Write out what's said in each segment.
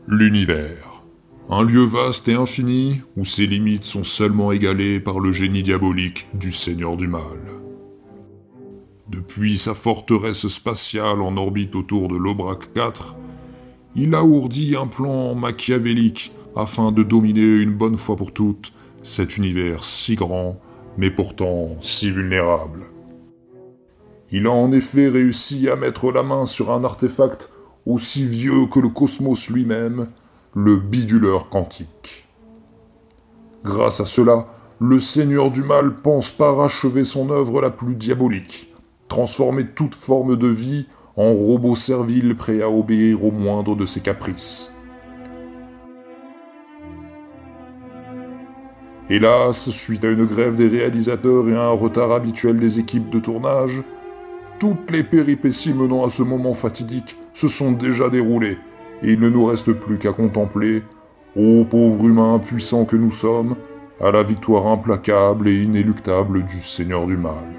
L'univers. Un lieu vaste et infini où ses limites sont seulement égalées par le génie diabolique du Seigneur du Mal. Depuis sa forteresse spatiale en orbite autour de l'Aubrac 4, il a ourdi un plan machiavélique afin de dominer une bonne fois pour toutes cet univers si grand, mais pourtant si vulnérable. Il a en effet réussi à mettre la main sur un artefact aussi vieux que le cosmos lui-même, le biduleur quantique. Grâce à cela, le Seigneur du Mal pense parachever son œuvre la plus diabolique, transformer toute forme de vie en robot servile prêt à obéir au moindre de ses caprices. Hélas, suite à une grève des réalisateurs et à un retard habituel des équipes de tournage, toutes les péripéties menant à ce moment fatidique se sont déjà déroulées, et il ne nous reste plus qu'à contempler, ô pauvres humains puissants que nous sommes, à la victoire implacable et inéluctable du Seigneur du Mal.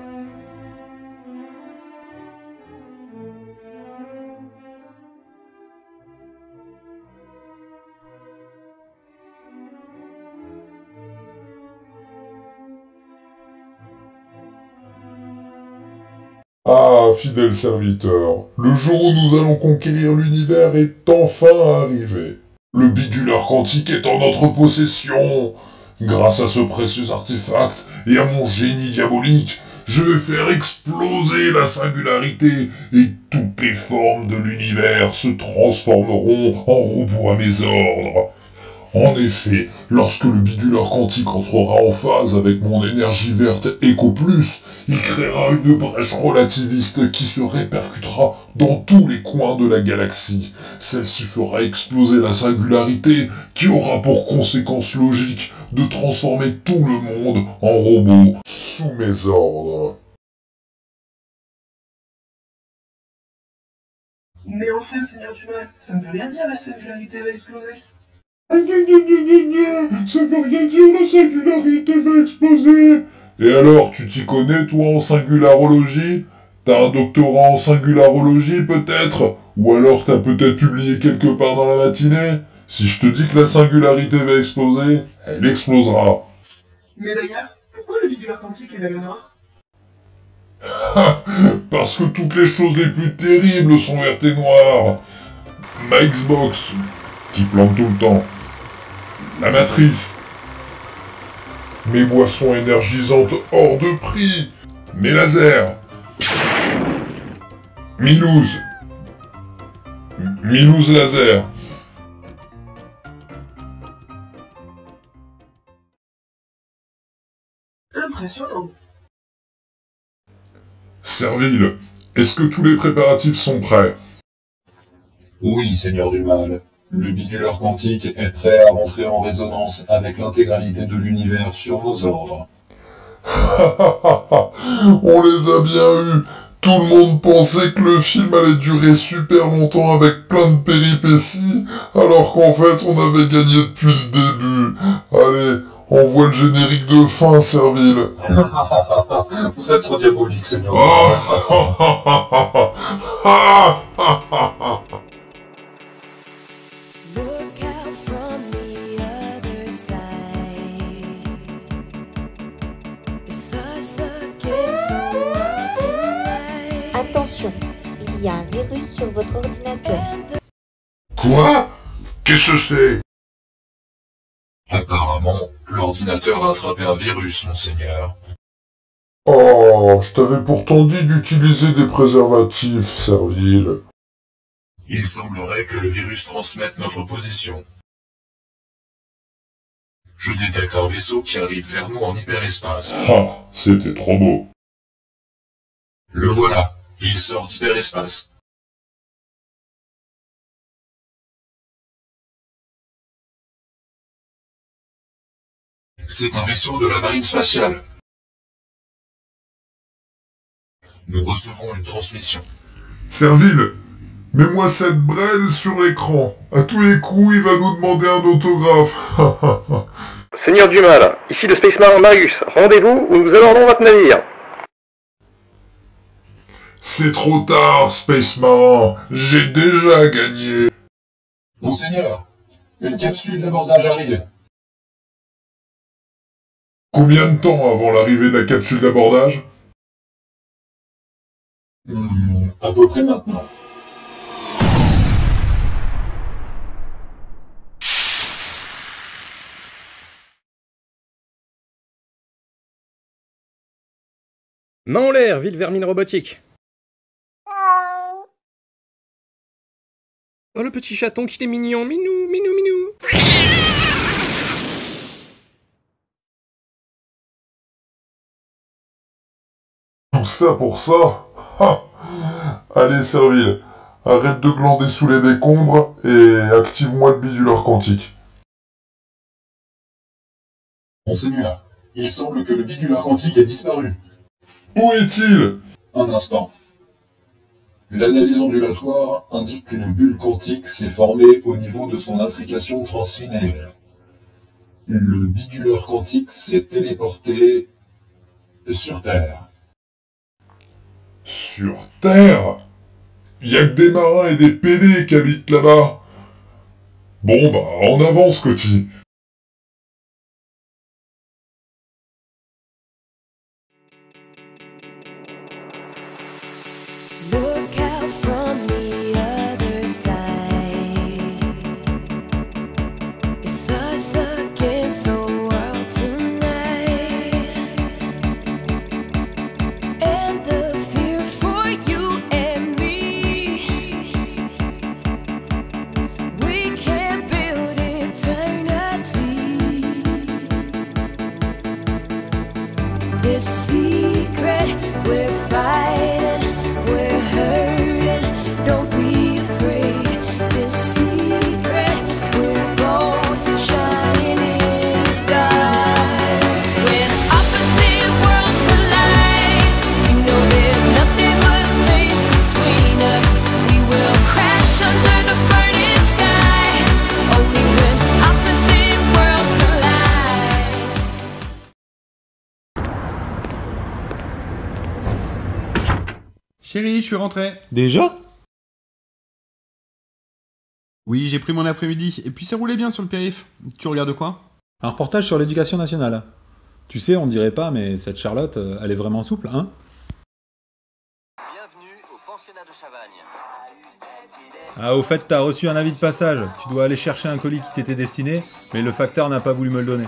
Ah, fidèle serviteur, le jour où nous allons conquérir l'univers est enfin arrivé. Le biduleur quantique est en notre possession. Grâce à ce précieux artefact et à mon génie diabolique, je vais faire exploser la singularité et toutes les formes de l'univers se transformeront en robots à mes ordres. En effet, lorsque le biduleur quantique entrera en phase avec mon énergie verte Eco+, il créera une brèche relativiste qui se répercutera dans tous les coins de la galaxie. Celle-ci fera exploser la singularité qui aura pour conséquence logique de transformer tout le monde en robot sous mes ordres. Mais enfin, Seigneur du Mal, ça ne veut rien dire, la singularité va exploser. Ça veut rien dire, la singularité va exploser. Et alors, tu t'y connais, toi, en singularologie? T'as un doctorat en singularologie, peut-être? Ou alors t'as peut-être publié quelque part dans la matinée? Si je te dis que la singularité va exploser, elle explosera. Mais d'ailleurs, pourquoi le biduleur quantique est vers le noir? Parce que toutes les choses les plus terribles sont vertes et noires. Ma Xbox, qui plante tout le temps. La matrice. Mes boissons énergisantes hors de prix. Mes lasers. Milouz. Milouz laser. Impressionnant. Servile, est-ce que tous les préparatifs sont prêts? Oui, Seigneur du Mal. Le biduleur quantique est prêt à rentrer en résonance avec l'intégralité de l'univers sur vos ordres. On les a bien eus. Tout le monde pensait que le film allait durer super longtemps avec plein de péripéties, alors qu'en fait on avait gagné depuis le début. Allez, envoie le générique de fin, Servile. Vous êtes trop diabolique, Seigneur du Mal. Look out from the other side. It's us against the world tonight. Attention, il y a un virus sur votre ordinateur. Quoi? Qu'est-ce que c'est? Apparemment, l'ordinateur a attrapé un virus, monseigneur. Oh, je t'avais pourtant dit d'utiliser des préservatifs, Servile. Il semblerait que le virus transmette notre position. Je détecte un vaisseau qui arrive vers nous en hyperespace. Ah, c'était trop beau. Le voilà, il sort d'hyperespace. C'est un vaisseau de la marine spatiale. Nous recevons une transmission. Servile, mets-moi cette brêle sur l'écran. À tous les coups, il va nous demander un autographe. Seigneur du Mal, ici le Spaceman Marius. Rendez-vous où nous abordons votre navire. C'est trop tard, Spaceman. J'ai déjà gagné. Monseigneur, Une capsule d'abordage arrive. Combien de temps avant l'arrivée de la capsule d'abordage? À peu près maintenant. Main en l'air, ville vermine robotique. Oh le petit chaton qu'il est mignon, minou, minou, minou. Tout ça pour ça? Ha! Allez, Serville, arrête de glander sous les décombres et active-moi le biduleur quantique. Monseigneur, il semble que le biduleur quantique ait disparu. Où est-il? Un instant. L'analyse ondulatoire indique qu'une bulle quantique s'est formée au niveau de son intrication translinéaire. Le biduleur quantique s'est téléporté sur Terre. Sur Terre? Y'a que des marins et des PD qui habitent là-bas. Bon bah, en avant, Scotty. Look out from the other side. It's us against the world tonight. And the fear for you and me. We can build eternity. This secret we're fighting. We're hurting, don't be afraid. This secret, we're bold, shining in the dark. When opposite worlds collide, we know there's nothing but space between us. We will crash under the burning sky. Only when opposite worlds collide. Chérie, je suis rentré. Déjà? Oui, j'ai pris mon après-midi, et puis ça roulait bien sur le périph'. Tu regardes quoi? Un reportage sur l'éducation nationale. Tu sais, on dirait pas, mais cette Charlotte, elle est vraiment souple, hein? Bienvenue au pensionnat de Chavagne. Ah, au fait, t'as reçu un avis de passage. Tu dois aller chercher un colis qui t'était destiné, mais le facteur n'a pas voulu me le donner.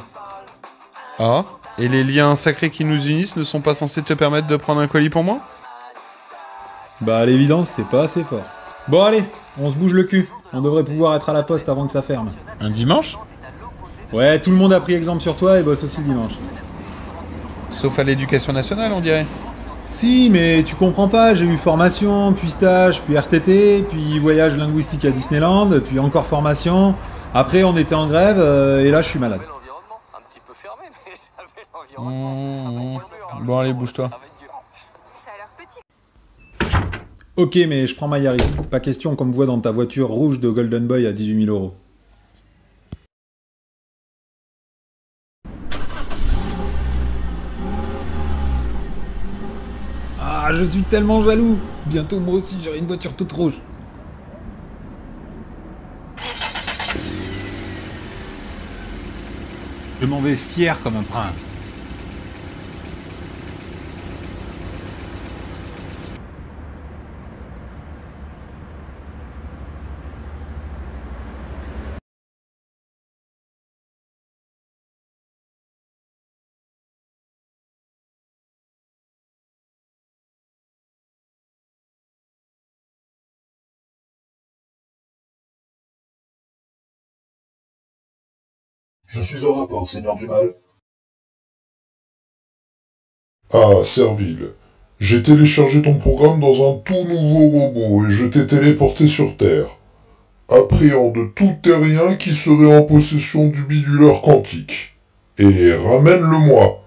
Ah, et les liens sacrés qui nous unissent ne sont pas censés te permettre de prendre un colis pour moi? Bah, à l'évidence, c'est pas assez fort. Bon, allez, on se bouge le cul. On devrait pouvoir être à la poste avant que ça ferme. Un dimanche? Ouais, tout le monde a pris exemple sur toi et bosse aussi le dimanche. Sauf à l'éducation nationale, on dirait. Si, mais tu comprends pas, j'ai eu formation, puis stage, puis RTT, puis voyage linguistique à Disneyland, puis encore formation. Après, on était en grève, et là, je suis malade. Bon, allez, bouge-toi. Ok, mais je prends ma Yaris. Pas question qu'on me voit dans ta voiture rouge de Golden Boy à 18 000 €. Ah, je suis tellement jaloux. Bientôt, moi aussi, j'aurai une voiture toute rouge. Je m'en vais fier comme un prince. Je suis au rapport, Seigneur du Mal. Ah, Serville, j'ai téléchargé ton programme dans un tout nouveau robot et je t'ai téléporté sur Terre. Appréhende tout terrien qui serait en possession du biduleur quantique. Et ramène-le-moi.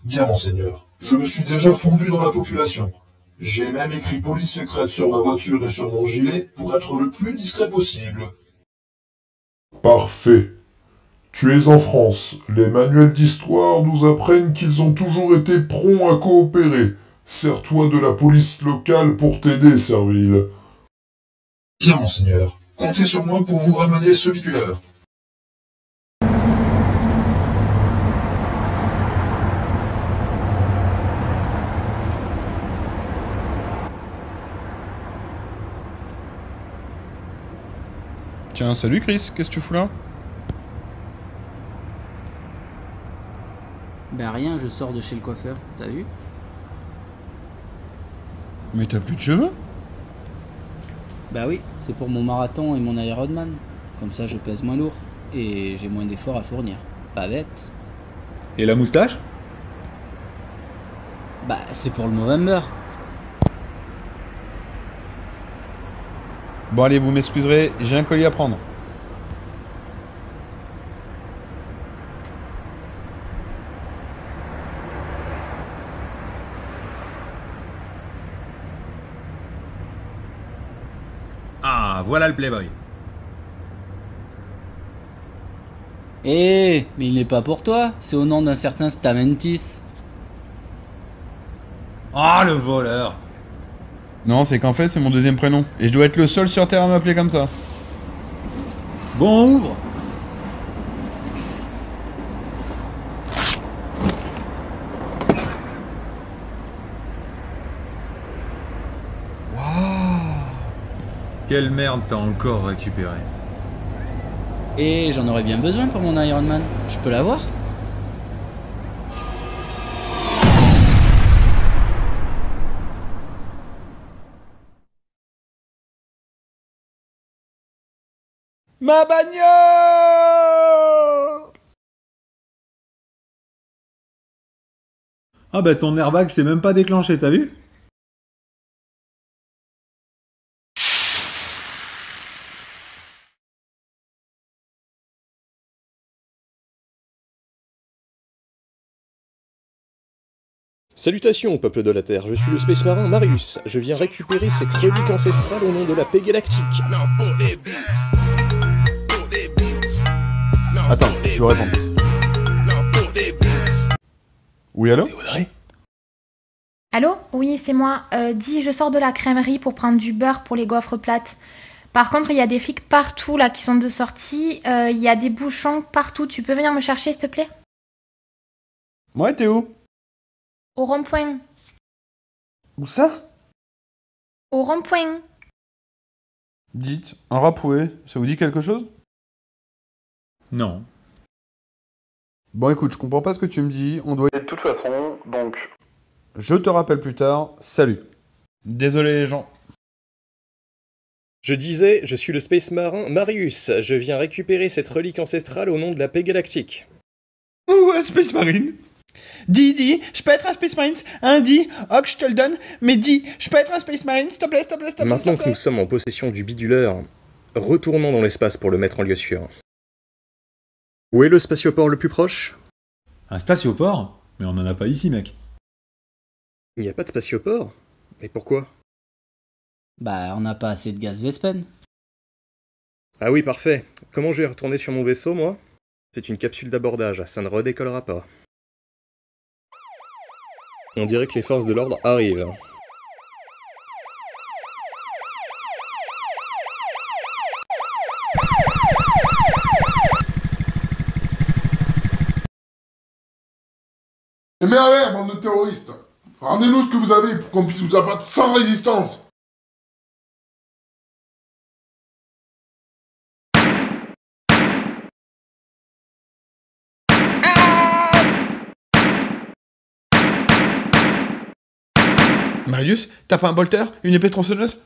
Bien, Monseigneur. Je me suis déjà fondu dans la population. J'ai même écrit police secrète sur ma voiture et sur mon gilet pour être le plus discret possible. Parfait. Tu es en France. Les manuels d'histoire nous apprennent qu'ils ont toujours été prompts à coopérer. Sers-toi de la police locale pour t'aider, Serville. Bien, Monseigneur. Comptez sur moi pour vous ramener ce biduleur. Tiens, salut Chris, qu'est-ce que tu fous là? Bah rien, je sors de chez le coiffeur, t'as vu? Mais t'as plus de cheveux? Bah oui, c'est pour mon marathon et mon Ironman. Comme ça je pèse moins lourd et j'ai moins d'efforts à fournir. Pas bête. Et la moustache? Bah c'est pour le Movember. Bon allez, vous m'excuserez, j'ai un colis à prendre. Ah, voilà le Playboy. Mais il n'est pas pour toi, c'est au nom d'un certain Stamentis. Ah, le voleur! Non, c'est qu'en fait, c'est mon deuxième prénom. Et je dois être le seul sur Terre à m'appeler comme ça. Bon, ouvre! Waouh! Quelle merde t'as encore récupéré? Et j'en aurais bien besoin pour mon Ironman. Je peux l'avoir? Ma bagnole! Ah bah ton airbag s'est même pas déclenché, t'as vu? Salutations, peuple de la Terre, je suis le Space Marin Marius. Je viens récupérer cette relique ancestrale au nom de la paix galactique. Attends, je dois répondre. Oui, allô? C'est Audrey? Allô? Oui, c'est moi. Dis, je sors de la crèmerie pour prendre du beurre pour les gaufres plates. Par contre, il y a des flics partout là qui sont de sortie. Il y a des bouchons partout. Tu peux venir me chercher, s'il te plaît? Ouais, t'es où? Au rond-point. Où ça? Au rond-point. Dites, un rapoué, ça vous dit quelque chose? Non. Bon écoute, je comprends pas ce que tu me dis, on doit y aller De toute façon, donc... Je te rappelle plus tard, salut. Désolé les gens. Je disais, je suis le Space Marin Marius. Je viens récupérer cette relique ancestrale au nom de la paix galactique. Ouh, un Space Marine. Dis, je peux être un Space Marine? Hein, dis, ok, je te le donne, mais dis, je peux être un Space Marine, s'il te plaît, s'il te plaît, s'il te plaît. Maintenant que nous sommes en possession du biduleur, retournons dans l'espace pour le mettre en lieu sûr. Où est le spatioport le plus proche? Un spatioport? Mais on en a pas ici, mec. Il n'y a pas de spatioport? Mais pourquoi? Bah on n'a pas assez de gaz Vespen. Ah oui, parfait. Comment je vais retourner sur mon vaisseau, moi? C'est une capsule d'abordage, ça ne redécollera pas. On dirait que les forces de l'ordre arrivent. Et merde, bande de terroristes! Ramenez-nous ce que vous avez pour qu'on puisse vous abattre sans résistance! Marius, t'as pas un bolter? Une épée tronçonneuse?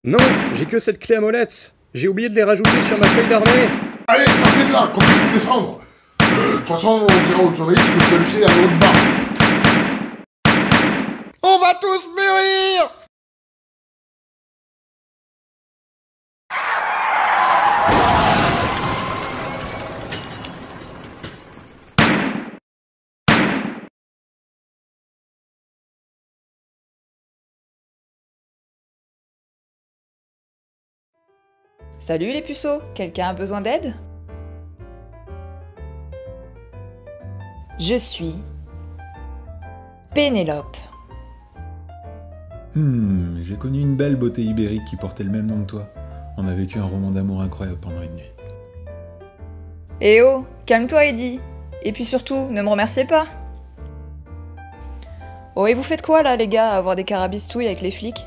Non, j'ai que cette clé à molette. J'ai oublié de les rajouter sur ma feuille d'armée. Allez, sortez de là, qu'on puisse vous défendre! De toute façon, on dira aux journalistes que vous avez créé un autre bar. On va tous mûrir! Salut les puceaux, quelqu'un a besoin d'aide? Je suis Pénélope. J'ai connu une belle beauté ibérique qui portait le même nom que toi. On a vécu un roman d'amour incroyable pendant une nuit. Eh oh, calme-toi Eddie. Et puis surtout, ne me remerciez pas. Oh, et vous faites quoi là, les gars, à avoir des carabistouilles avec les flics?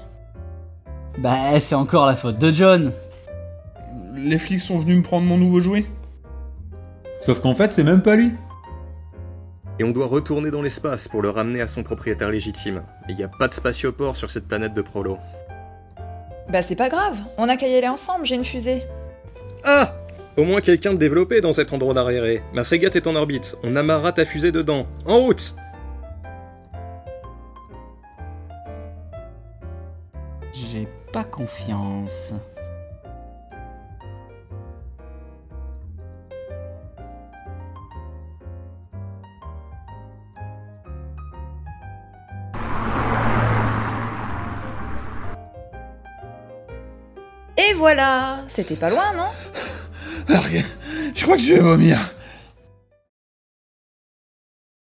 Bah, c'est encore la faute de John. Les flics sont venus me prendre mon nouveau jouet. Sauf qu'en fait, c'est même pas lui. Et on doit retourner dans l'espace pour le ramener à son propriétaire légitime. Et y a pas de spatioport sur cette planète de Prolo. Bah c'est pas grave, on a qu'à y aller ensemble, j'ai une fusée. Ah! Au moins quelqu'un de développé dans cet endroit d'arriéré. Ma frégate est en orbite, on amarrera ta fusée dedans. En route! J'ai pas confiance. Et voilà, c'était pas loin, non? Rien, je crois que je vais vomir.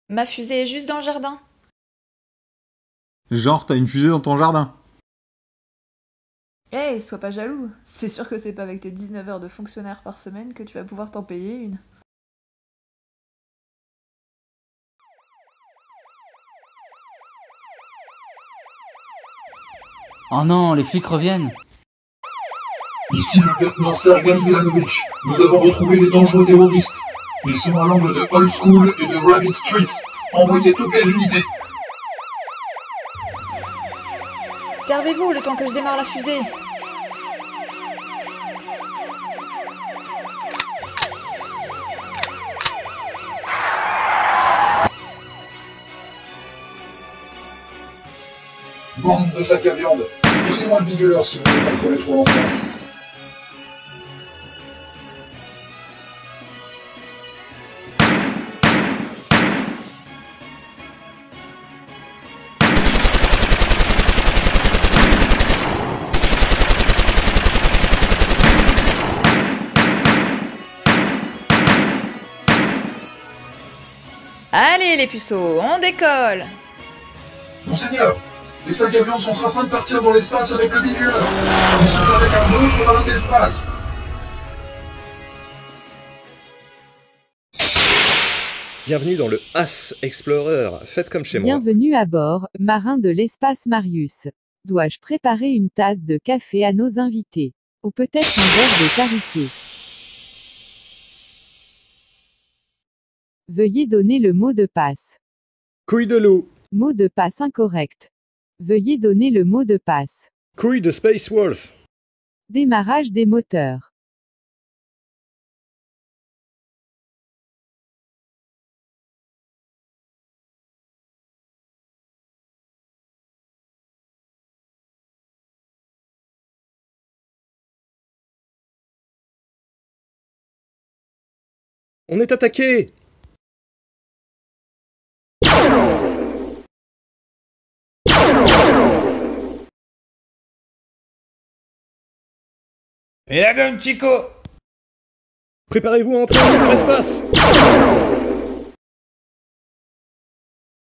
Ma fusée est juste dans le jardin. Genre, t'as une fusée dans ton jardin. Eh, sois pas jaloux, c'est sûr que c'est pas avec tes 19 heures de fonctionnaire par semaine que tu vas pouvoir t'en payer une. Oh non, les flics reviennent. Ici le lieutenant Sergei Milanovic. Nous avons retrouvé les dangereux terroristes. Ils sont à l'angle de Old School et de Rabbit Street. Envoyez toutes les unités. Servez-vous le temps que je démarre la fusée. Bande de sacs à viande. Donnez-moi le biduleur si vous voulez pas foirer trop longtemps. Allez les puceaux, on décolle. Monseigneur, les sacs à viande sont en train de partir dans l'espace avec le biduleur. Ils sont avec un autre ballon d'espace. Bienvenue dans le As Explorer, faites comme chez moi. Bienvenue à bord, marin de l'espace Marius. Dois-je préparer une tasse de café à nos invités? Ou peut-être un verre de karité? Veuillez donner le mot de passe. Couille de loup. Mot de passe incorrect. Veuillez donner le mot de passe. Couille de Space Wolf. Démarrage des moteurs. On est attaqué! Et la gomme, Chico! Préparez-vous à entrer dans l'hyperespace!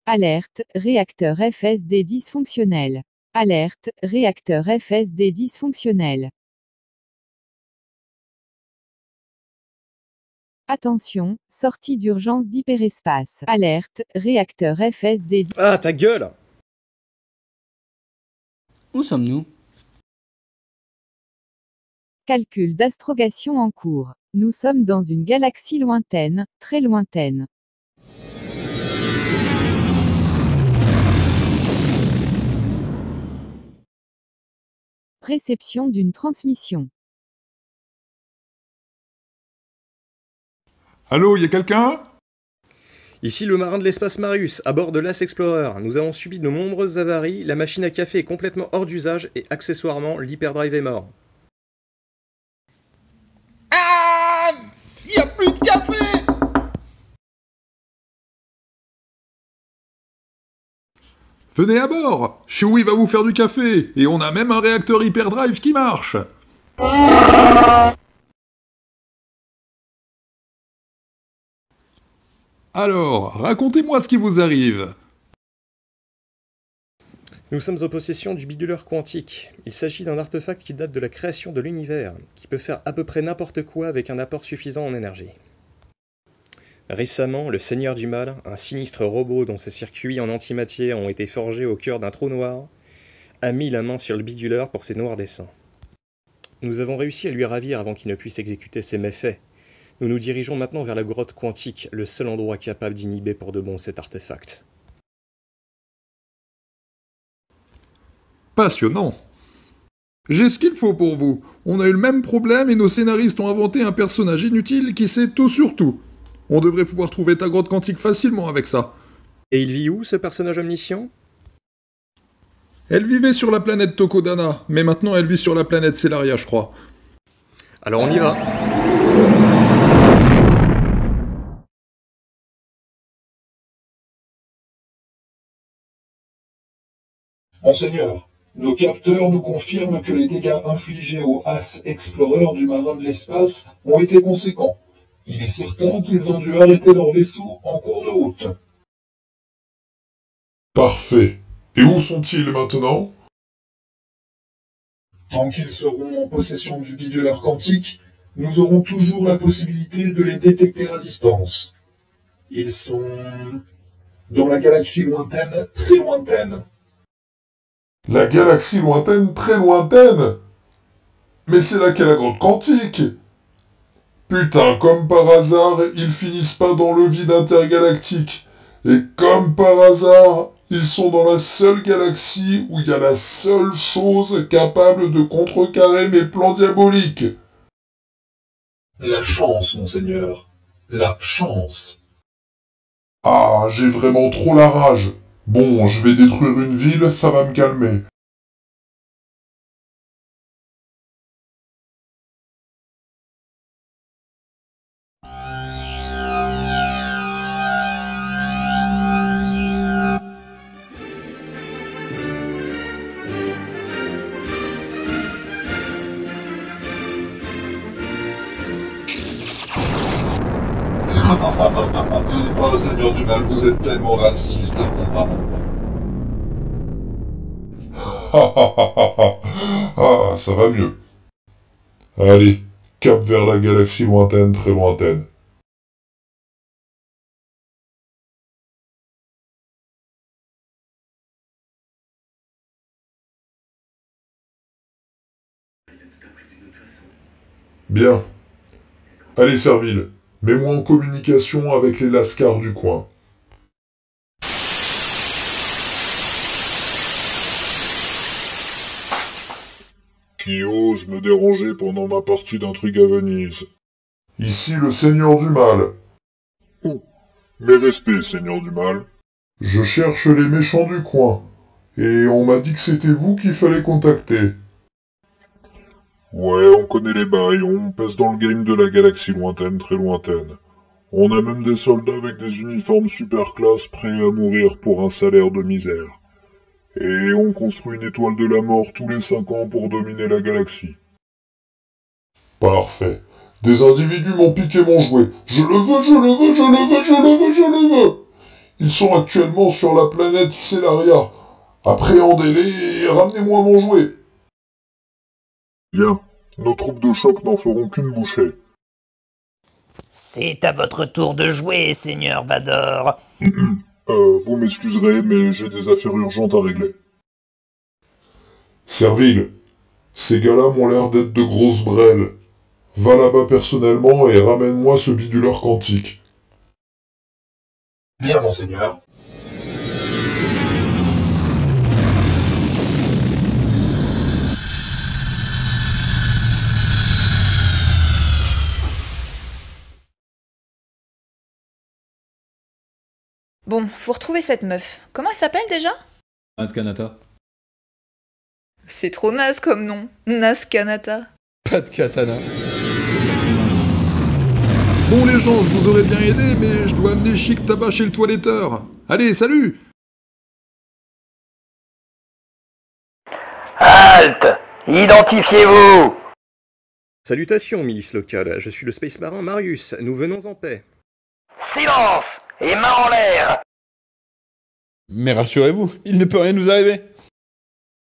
Alerte, réacteur FSD dysfonctionnel. Alerte, réacteur FSD dysfonctionnel. Attention, sortie d'urgence d'hyperespace. Alerte, réacteur FSD. Ah, ta gueule! Où sommes-nous? Calcul d'astrogation en cours. Nous sommes dans une galaxie lointaine, très lointaine. Réception d'une transmission. Allô, y a quelqu'un? Ici le marin de l'espace Marius, à bord de l'As Explorer. Nous avons subi de nombreuses avaries, la machine à café est complètement hors d'usage et accessoirement l'hyperdrive est mort. Ah! Y a plus de café! Venez à bord! Chewie va vous faire du café, et on a même un réacteur hyperdrive qui marche! Alors, racontez-moi ce qui vous arrive. Nous sommes en possession du biduleur quantique. Il s'agit d'un artefact qui date de la création de l'univers, qui peut faire à peu près n'importe quoi avec un apport suffisant en énergie. Récemment, le Seigneur du Mal, un sinistre robot dont ses circuits en antimatière ont été forgés au cœur d'un trou noir, a mis la main sur le biduleur pour ses noirs desseins. Nous avons réussi à lui ravir avant qu'il ne puisse exécuter ses méfaits. Nous nous dirigeons maintenant vers la grotte quantique, le seul endroit capable d'inhiber pour de bon cet artefact. Passionnant. J'ai ce qu'il faut pour vous. On a eu le même problème et nos scénaristes ont inventé un personnage inutile qui sait tout sur tout. On devrait pouvoir trouver ta grotte quantique facilement avec ça. Et il vit où, ce personnage omniscient ? Elle vivait sur la planète Tokodana, mais maintenant elle vit sur la planète Celaria, je crois. Alors on y va. Monseigneur, nos capteurs nous confirment que les dégâts infligés au As Explorer du marin de l'espace ont été conséquents. Il est certain qu'ils ont dû arrêter leur vaisseau en cours de route. Parfait. Et où sont-ils maintenant? Tant qu'ils seront en possession du biduleur quantique, nous aurons toujours la possibilité de les détecter à distance. Ils sont dans la galaxie lointaine, très lointaine. La galaxie lointaine, très lointaine? Mais c'est là qu'est la grotte quantique! Putain, comme par hasard, ils finissent pas dans le vide intergalactique. Et comme par hasard, ils sont dans la seule galaxie où il y a la seule chose capable de contrecarrer mes plans diaboliques. La chance, monseigneur. La chance. Ah, j'ai vraiment trop la rage. Bon, je vais détruire une ville, ça va me calmer. Oh, Seigneur du Mal, vous êtes tellement raciste. Ah, ça va mieux. Allez, cap vers la galaxie lointaine, très lointaine. Bien. Allez, Servile, mets-moi en communication avec les lascars du coin. Qui ose me déranger pendant ma partie d'intrigue à Venise? Ici le Seigneur du Mal. Oh, mes respects, Seigneur du Mal. Je cherche les méchants du coin, et on m'a dit que c'était vous qu'il fallait contacter. Ouais, on connaît les bails, on pèse dans le game de la galaxie lointaine, très lointaine. On a même des soldats avec des uniformes super classe prêts à mourir pour un salaire de misère. Et on construit une étoile de la mort tous les 5 ans pour dominer la galaxie. Parfait. Des individus m'ont piqué mon jouet. Je le veux, je le veux, je le veux, je le veux, je le veux. Ils sont actuellement sur la planète Celaria. Appréhendez-les et ramenez-moi mon jouet. Bien. Nos troupes de choc n'en feront qu'une bouchée. C'est à votre tour de jouer, Seigneur Vador. Vous m'excuserez, mais j'ai des affaires urgentes à régler. Servile, ces gars-là m'ont l'air d'être de grosses brêles. Va là-bas personnellement et ramène-moi ce biduleur quantique. Bien, monseigneur. Bon, faut retrouver cette meuf. Comment elle s'appelle déjà? Naskanata. C'est trop naze comme nom. Naskanata. Pas de katana. Bon les gens, je vous aurais bien aidé, mais je dois amener Chic Tabac chez le toiletteur. Allez, salut! Halte! Identifiez-vous! Salutations, milice locale. Je suis le Space Marin Marius. Nous venons en paix. Silence! Et main en l'air! Mais rassurez-vous, il ne peut rien nous arriver.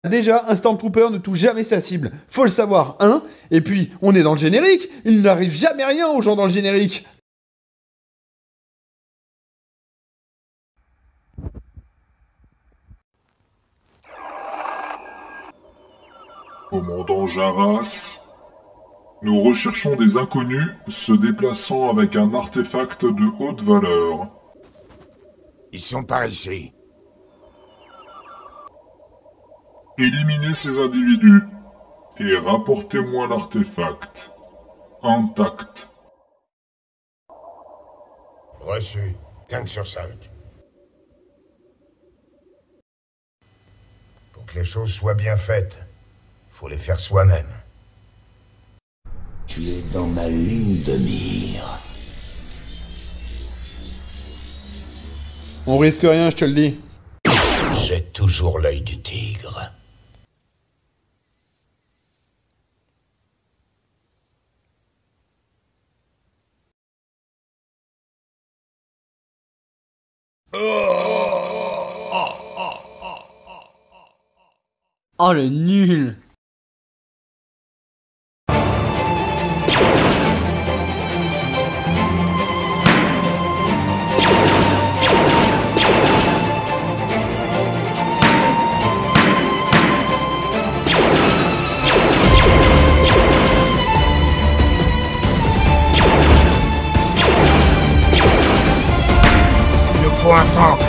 Déjà, un Stormtrooper ne touche jamais sa cible. Faut le savoir, hein. Et puis, on est dans le générique. Il n'arrive jamais rien aux gens dans le générique. Commandant Jarras, nous recherchons des inconnus se déplaçant avec un artefact de haute valeur. Ils sont par ici. Éliminez ces individus et rapportez-moi l'artefact. Intact. Reçu. 5 sur 5. Pour que les choses soient bien faites, faut les faire soi-même. Tu es dans ma ligne de mire. On risque rien, je te le dis. J'ai toujours l'œil du tigre. Oh le nul! Il nous faut un tank.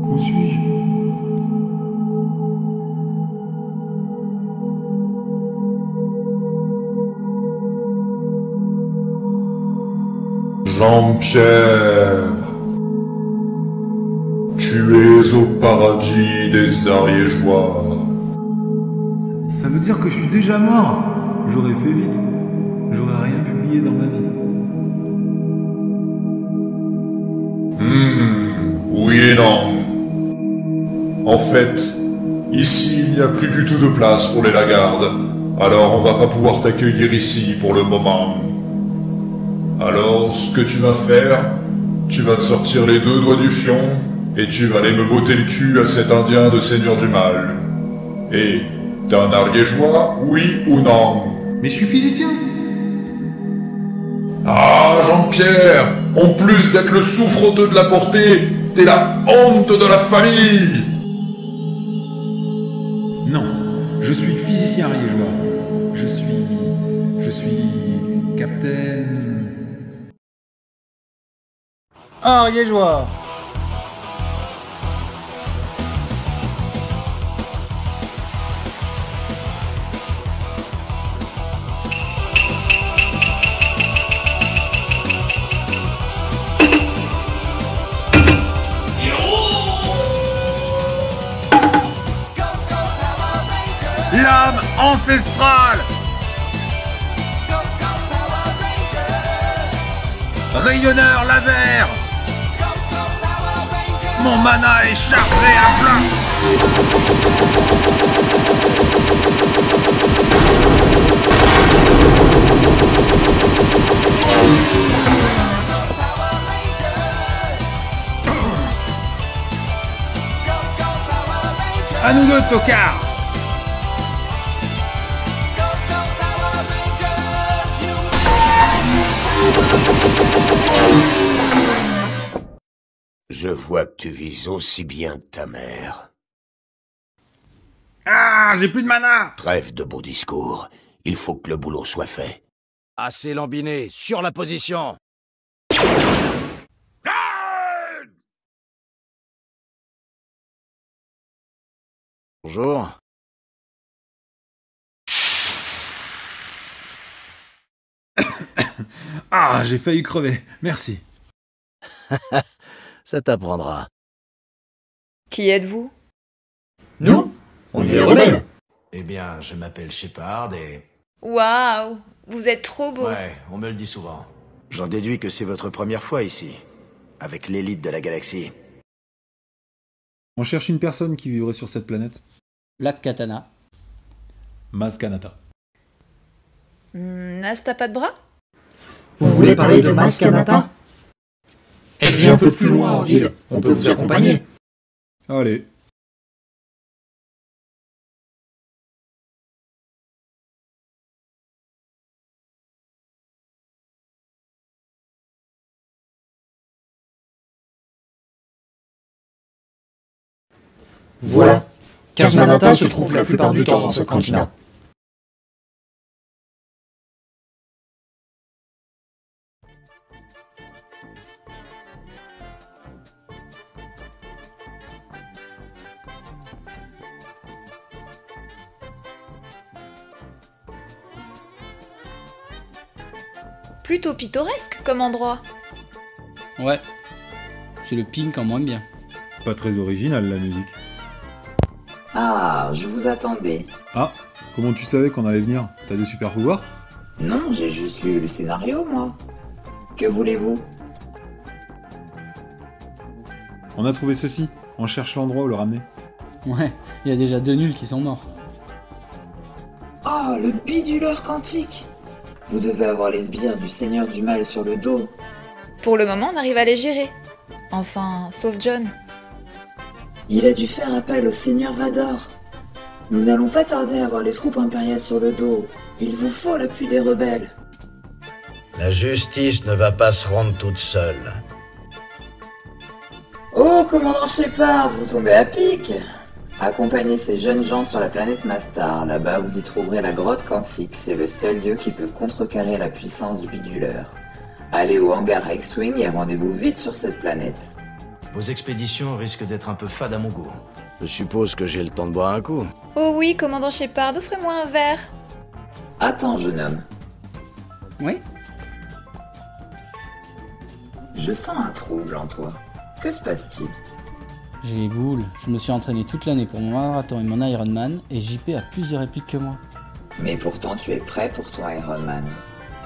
Où suis-je? Jean-Pierre, tu es au paradis des Ariégeois. Ça veut dire que je suis déjà mort. J'aurais fait vite. J'aurais rien publié dans ma vie. Oui et non. En fait, ici il n'y a plus du tout de place pour les lagardes, alors on va pas pouvoir t'accueillir ici pour le moment. Alors ce que tu vas faire, tu vas te sortir les 2 doigts du fion, et tu vas aller me botter le cul à cet indien de Seigneur du Mal. Et, t'es un Ariégeois, oui ou non? Mais je suis physicien. Ah, Jean-Pierre, en plus d'être le souffroteux de la portée, t'es la honte de la famille. Non, je suis physicien ariégeois. Je suis capitaine. Ariégeois. L'âme ancestrale. Rayonneur laser. Mon mana est chargé à plein. À nous deux, tocard! Je vois que tu vises aussi bien que ta mère. Ah, j'ai plus de mana! Trêve de beaux discours. Il faut que le boulot soit fait. Assez lambiné, sur la position. Bonjour. Ah, j'ai failli crever. Merci. Ça t'apprendra. Qui êtes-vous? Nous, on est les rebelles. Eh bien, je m'appelle Shepard et... Waouh, vous êtes trop beau. Ouais, on me le dit souvent. J'en déduis que c'est votre première fois ici, avec l'élite de la galaxie. On cherche une personne qui vivrait sur cette planète. Black Katana. Maz Kanata. Nas, t'as pas de bras? Vous voulez parler de Maz Kanata? Elle vit un peu plus loin en ville. On peut vous accompagner. Allez. Voilà. Kasmanata se trouve la plupart du temps dans ce continent. Plutôt pittoresque comme endroit. Ouais. C'est le pink en moins bien. Pas très original la musique. Ah, je vous attendais. Ah, comment tu savais qu'on allait venir? T'as des super pouvoirs? Non, j'ai juste lu le scénario, moi. Que voulez-vous? On a trouvé ceci. On cherche l'endroit où le ramener. Ouais, il y a déjà 2 nuls qui sont morts. Oh, le biduleur quantique! Vous devez avoir les sbires du Seigneur du Mal sur le dos. Pour le moment, on arrive à les gérer. Enfin, sauf John. Il a dû faire appel au Seigneur Vador. Nous n'allons pas tarder à avoir les troupes impériales sur le dos. Il vous faut l'appui des rebelles. La justice ne va pas se rendre toute seule. Oh, commandant Shepard, vous tombez à pic. Accompagnez ces jeunes gens sur la planète Mastar. Là-bas, vous y trouverez la grotte quantique. C'est le seul lieu qui peut contrecarrer la puissance du biduleur. Allez au hangar X-Wing et rendez-vous vite sur cette planète. Vos expéditions risquent d'être un peu fades à mon goût. Je suppose que j'ai le temps de boire un coup. Oh oui, commandant Shepard, offrez-moi un verre. Attends, jeune homme. Oui? Je sens un trouble en toi. Que se passe-t-il? J'ai les boules. Je me suis entraîné toute l'année pour mon marathon et mon Ironman, et JP a plus de répliques que moi. Mais pourtant, tu es prêt pour ton Ironman.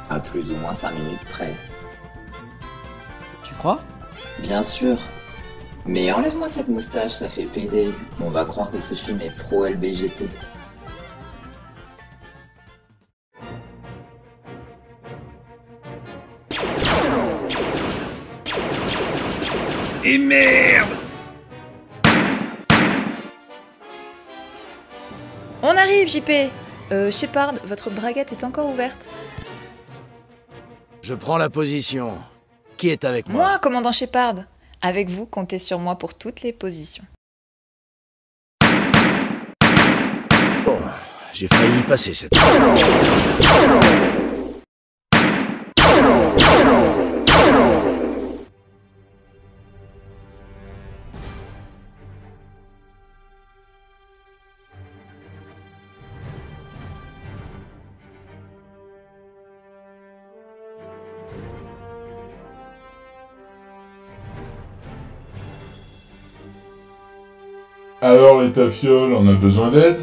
À plus ou moins 5 minutes près. Tu crois? Bien sûr. Mais enlève-moi cette moustache, ça fait PD. On va croire que ce film est pro-LBGT. Et merde! On arrive, JP. Shepard, votre braguette est encore ouverte. Je prends la position. Qui est avec moi? Moi, commandant Shepard. Avec vous, comptez sur moi pour toutes les positions. Bon, j'ai failli y passer cette... Alors les tafioles, on a besoin d'aide?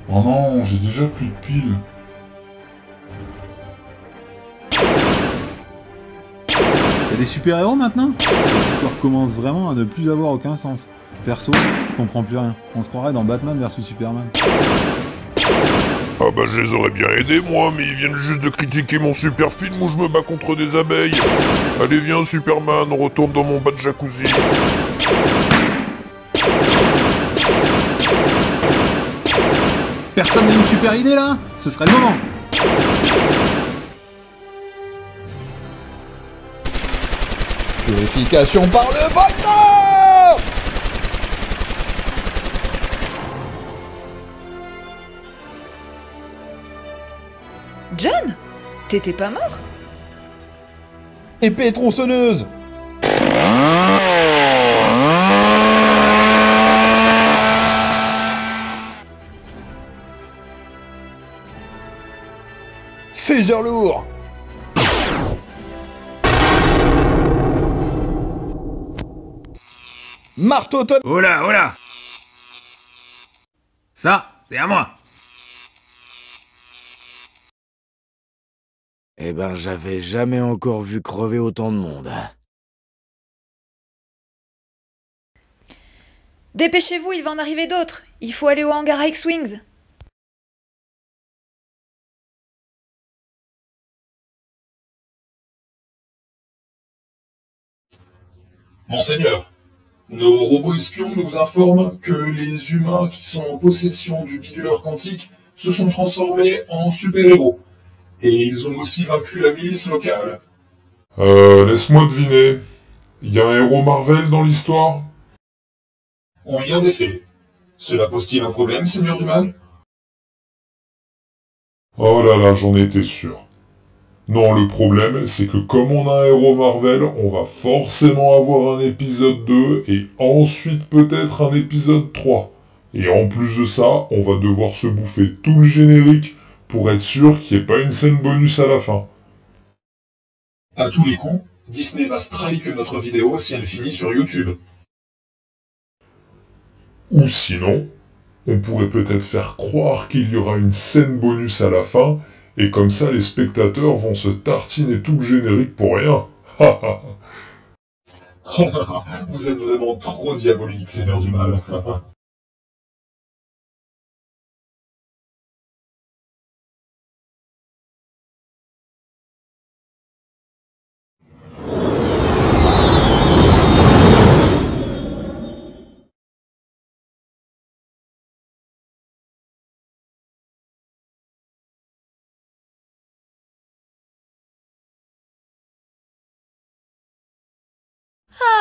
Oh non, j'ai déjà plus de piles. Y'a des super-héros maintenant? Cette histoire commence vraiment à ne plus avoir aucun sens. Perso, je comprends plus rien. On se croirait dans Batman vs Superman. Ah bah je les aurais bien aidés moi, mais ils viennent juste de critiquer mon super film où je me bats contre des abeilles. Allez viens Superman, on retourne dans mon bas de jacuzzi. Personne n'a une super idée là? Ce serait le moment. Purification par le volcan! John? T'étais pas mort? Épée tronçonneuse! Phaser lourd! Marteau tonne! Oh là, oh là! Ça, c'est à moi! Eh ben, j'avais jamais encore vu crever autant de monde. Dépêchez-vous, il va en arriver d'autres. Il faut aller au hangar à X-Wings. Monseigneur, nos robots espions nous informent que les humains qui sont en possession du biduleur quantique se sont transformés en super-héros. Et ils ont aussi vaincu la milice locale. Laisse-moi deviner. Y a un héros Marvel dans l'histoire? Oui, en effet. Cela pose-t-il un problème, Seigneur du Mal? Oh là là, j'en étais sûr. Non, le problème, c'est que comme on a un héros Marvel, on va forcément avoir un épisode 2 et ensuite peut-être un épisode 3. Et en plus de ça, on va devoir se bouffer tout le générique pour être sûr qu'il n'y ait pas une scène bonus à la fin. À tous les coups, Disney va strike notre vidéo si elle finit sur YouTube. Ou sinon, on pourrait peut-être faire croire qu'il y aura une scène bonus à la fin, et comme ça les spectateurs vont se tartiner tout le générique pour rien. Vous êtes vraiment trop diabolique, Seigneur du Mal.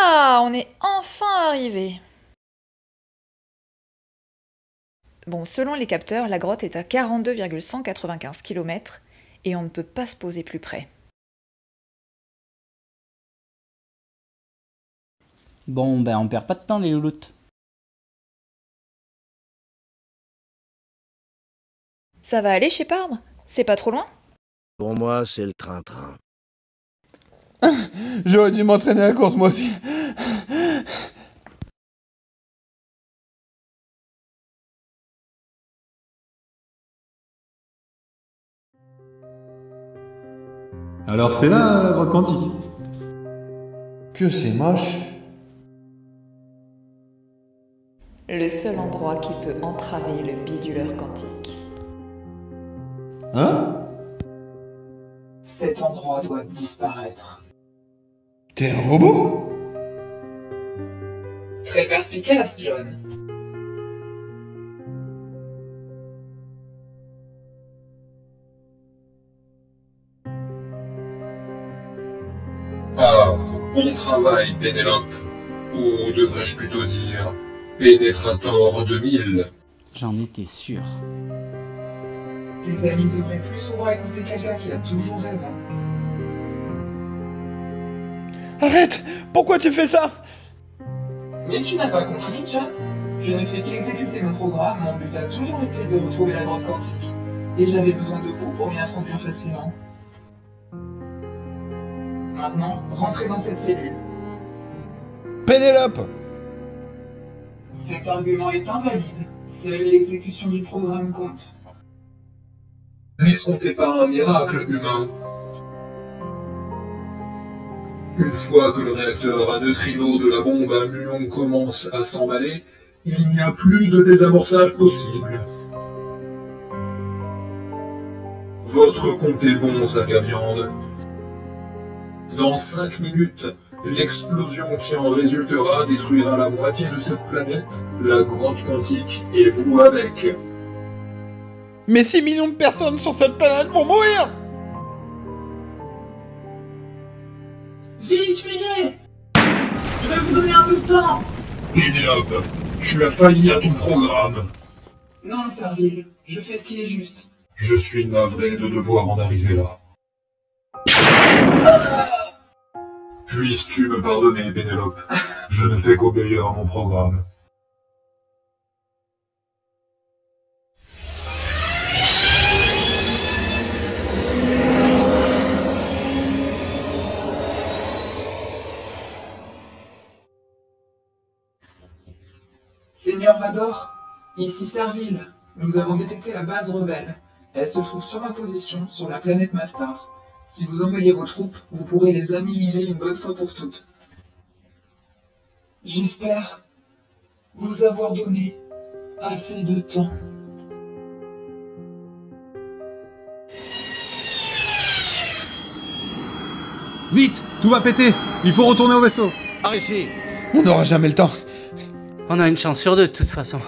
Ah, on est enfin arrivé. Bon, selon les capteurs, la grotte est à 42,195 km et on ne peut pas se poser plus près. Bon, ben on perd pas de temps les louloutes. Ça va aller, Shepard? C'est pas trop loin? Pour moi, c'est le train-train. J'aurais dû m'entraîner à la course moi aussi. Alors c'est là la grotte quantique. Que c'est moche. Le seul endroit qui peut entraver le biduleur quantique. Hein? Cet endroit doit disparaître. T'es un robot? Très perspicace, John. Ah, bon travail, Pénélope. Ou devrais-je plutôt dire Pénétrator 2000. J'en étais sûr. Tes amis devraient plus souvent écouter quelqu'un qui a toujours raison. Arrête! Pourquoi tu fais ça? Mais tu n'as pas compris, John? Je ne fais qu'exécuter mon programme, mon but a toujours été de retrouver la grotte quantique. Et j'avais besoin de vous pour m'y introduire facilement. Maintenant, rentrez dans cette cellule. Pénélope! Cet argument est invalide. Seule l'exécution du programme compte. N'escomptez pas un miracle, humain. Une fois que le réacteur à neutrinos de la bombe à muon commence à s'emballer, il n'y a plus de désamorçage possible. Votre compte est bon, sac à viande. Dans 5 minutes, l'explosion qui en résultera détruira la moitié de cette planète, la grotte quantique, et vous avec. Mais 6 millions de personnes sur cette planète vont mourir! Vite, fuyez! Je vais vous donner un peu de temps! Pénélope, tu as failli à ton programme. Non, Starville, je fais ce qui est juste. Je suis navré de devoir en arriver là. Puisses-tu me pardonner, Pénélope? Je ne fais qu'obéir à mon programme. Seigneur Vador, ici Serville. Nous avons détecté la base rebelle. Elle se trouve sur ma position, sur la planète Mastar. Si vous envoyez vos troupes, vous pourrez les annihiler une bonne fois pour toutes. J'espère vous avoir donné assez de temps. Vite, tout va péter. Il faut retourner au vaisseau. Par ici. On n'aura jamais le temps. On a une chance sur 2 de toute façon.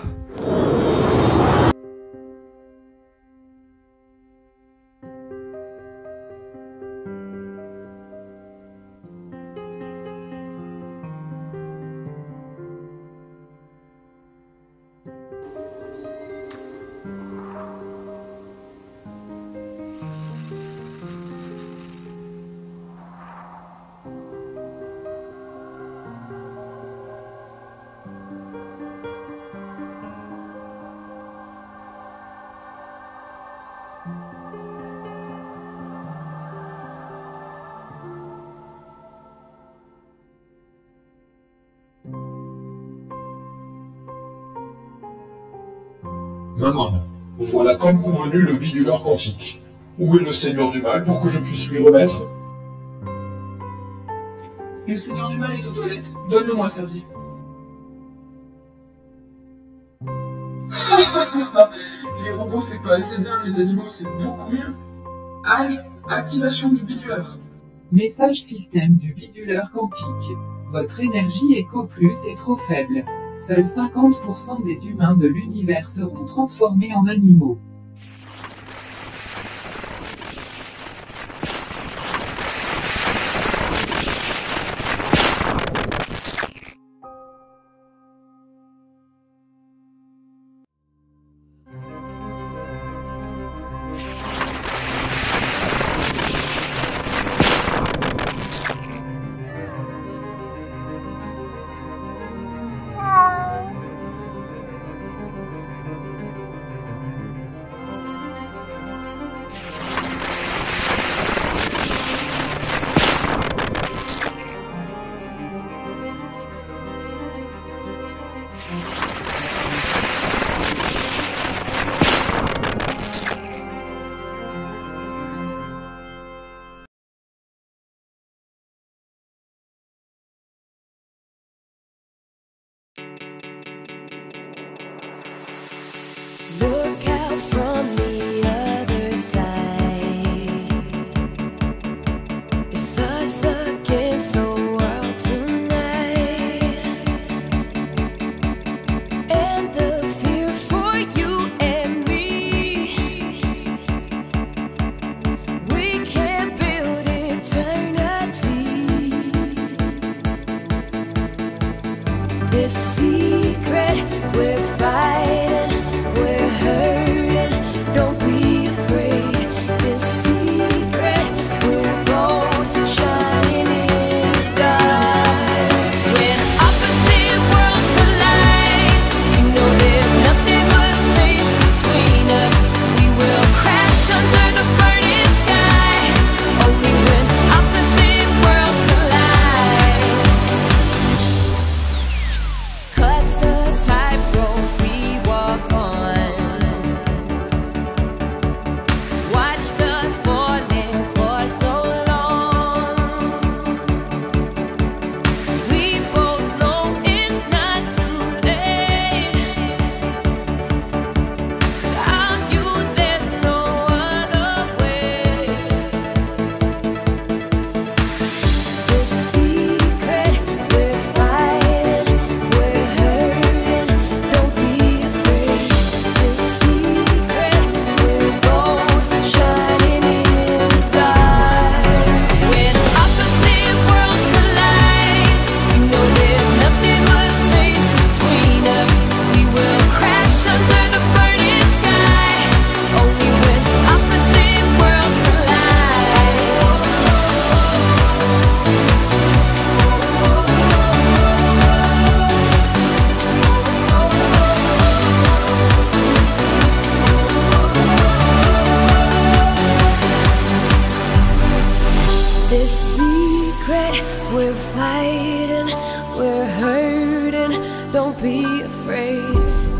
Maman, voilà comme convenu le biduleur quantique. Où est le Seigneur du Mal pour que je puisse lui remettre? Le Seigneur du Mal est aux toilettes. Donne-le-moi, Servi. Les robots, c'est pas assez bien, les animaux, c'est beaucoup mieux. Allez, activation du biduleur. Message système du biduleur quantique. Votre énergie Eco Plus est trop faible. Seuls 50% des humains de l'univers seront transformés en animaux.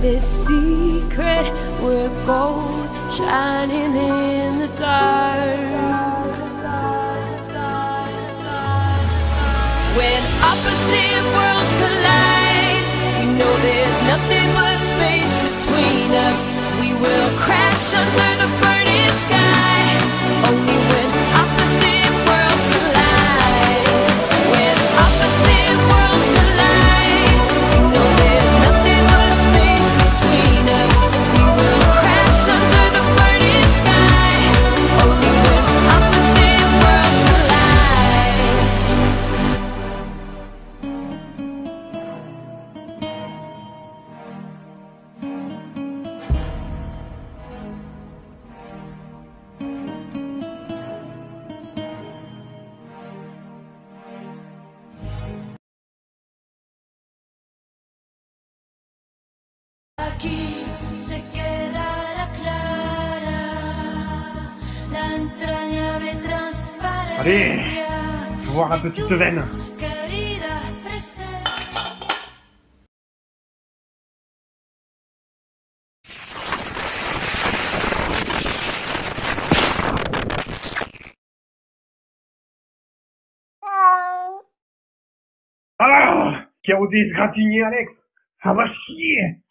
this secret, we're gold shining in the dark. When opposite worlds collide, we know there's nothing but space between us. We will crash under the burning sky. Only when opposite worlds collide. When opposite worlds collide, we know there's nothing but space between us. We will crash under the burning sky. Only when opposite worlds collide. Aquí se quedará clara la entrañable transparencia. Allez, faut voir la petite veine. Querida presencia. Ah, qui a osé se gratigner Alex? Ça va chier!